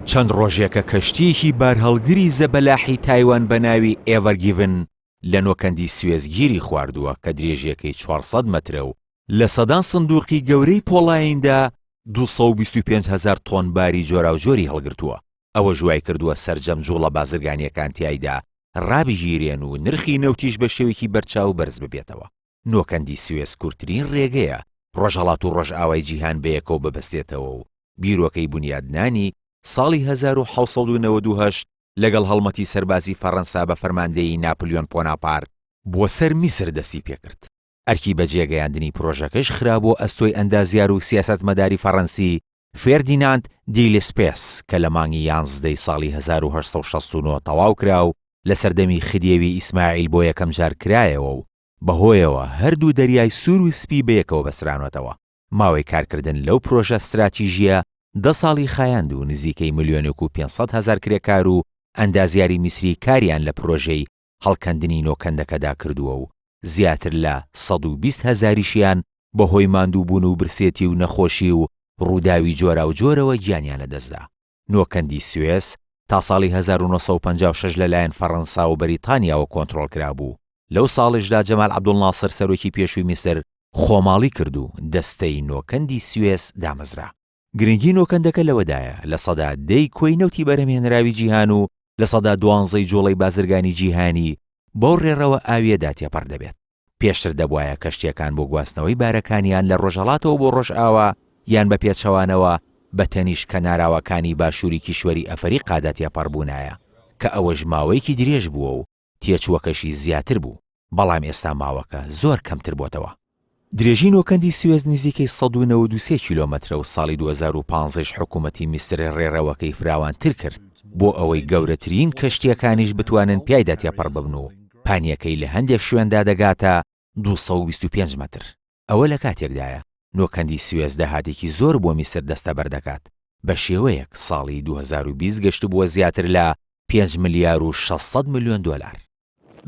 چەند ڕۆژێکە کەشتیەکی بارهەڵگری زەبەلاحی تایوان بە ناوی ئێڤەرگیڤن لە نۆکەندی سوێز گیری خواردووە کە درێژیەکەی 400 مەترە و لە سەدان سندوقی گەورەی پۆڵایندا 225,000 تۆن باری جۆراوجۆری هەڵگرتووە. ئەوە ژوای کردووە سەرجەم جوڵە بازرگانیەکان تیایدا ڕابژیرێن و نرخی نەوتیش بە شێوێکی بەرچاو بەرز ببێتەوە. نۆکەندی سوێز کورتترین ڕێگەیە ڕۆژهەڵات و ڕۆژئاوای جیهان بەیەکەوە ببەستێتەوە و بیرۆکەی بنیادنانی ساڵی 1998 لەگەڵ هەڵمەتی سەربازی فەڕەنسا بە فەرماندەیی ناپلیۆن بۆناپارت بۆ سەر میسر دەستی پێکرد. ئەرکی بەجێگەیاندنی پرۆژەکەش خرابۆ ئەستۆی ئەندازیار و سیاسەتمەداری فەڕەنسی فێردیناند دی لێسپێس کە لە مانگی 11 ساڵی 1869 تەواو کرا و لە سەردەمی خدیێوی ئیسماعیل بۆ یەکەم جار کرایەوە و بەهۆیەوە هەردوو دەریای سوور و سپی بەیەکەوە بەسرانەتەوە. ماوەی کارکردن لەو پرۆژە استراتیژیە 10 ساڵی خایاند و نزیکەی 1,500,000 کرێکار و ئەندازیاری میسری کاریان لە پرۆژەی هەڵکەندنی نۆکەندەکەدا کردووە و زیاتر لە 120,000شیان بەهۆی ماندووبوون و برسێتی و نەخۆشی و ڕووداوی جۆرا و جۆرەوە گیانیان لەدەستدا. نۆکەندی سوێز تا ساڵی 1956 لەلایەن فەڕەنسا و بەریتانیاوە کۆنتڕۆڵ کرابوو. لەو ساڵیشدا جەمال عەبدوڵناسر سەرۆکی پێشووی میسر خۆماڵی کرد و دەستەی نۆکەندی سوێز دامەزرا. گرنگی نۆکەندەکە لەوەدایە لە سەدا 10 کۆی نەوتی بەرهەمهێنراوی جیهان و لە سەدا 12 جوڵەی بازرگانی جیهانی بۆ ڕێڕەوە ئاویەدا تێپەڕ دەبێت. پێشتر دەبوایە کەشتیەکان بۆ گواستنەوەی بارەکانیان لە ڕۆژهەڵاتەوە بۆ ڕۆژئاوا یان بە پێچەوانەوە بە تەنیش کەناراوەکانی باشووری کیشوەری ئەفریقادا تێپەڕبوونایە کە ئەوەش ماوەیەکی درێژ بووە و تێچووەکەشی زیاتر بوو، بەڵام ئێستا ماوەکە زۆر کەمتر بۆتەوە. درێژی نۆکەندی سوێز نزیکەی 193 کیلۆمەترە و ساڵی 2015 حکوومەتی میسر ڕێڕەوەکەی فراوانتر کرد بۆ ئەوەی گەورەترین کەشتیەکانیش بتوانن پیایدا تێپەڕ ببن و پانیەکەی لە هەندێک شوێندا دەگاتە 225 مەتر. ئەوە لە کاتێکدایە نۆکەندی سوێز داهاتێکی زۆر بۆ میسر دەستە بەردەکات. بە شێوەیەک ساڵی 2020 گەشت بووە زیاتر لە 5 ملیار و 600 ملیۆن دۆلار.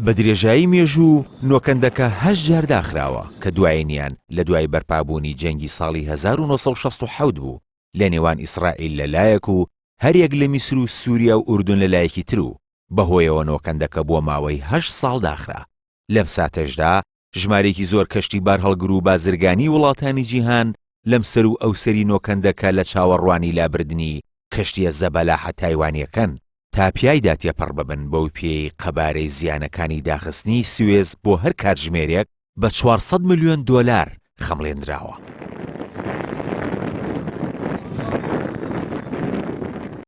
بە درێژایی مێژوو نۆکەندەکە 8 جار داخراوە کە دوایینیان لە دوای بەرپابوونی جەنگی ساڵی 1967 بوو لە نێوان ئیسرائیل لەلایەک و هەرێک لە میسر و سووریا و ئوردون لەلایەکی تر و بەهۆیەوە نۆکەندەکە بۆ ماوەی 8 ساڵ داخرا. لەم ساتەشدا ژمارێکی زۆر کەشتی بار هەڵگر و بازرگانی وڵاتانی جیهان لەم سەر و ئەوسەری نۆکەندەکە لە چاوەڕوانی لابردنی کەشتیە زەبەلاحە تایوانیەکەن تا پیایدا تێپەڕ ببن بەو پێی قەبارەی زیانەکانی داخستنی سوێز بۆ هەر کاتژمێرێک بە 400 ملیۆن دۆلار خەمڵێنراوە.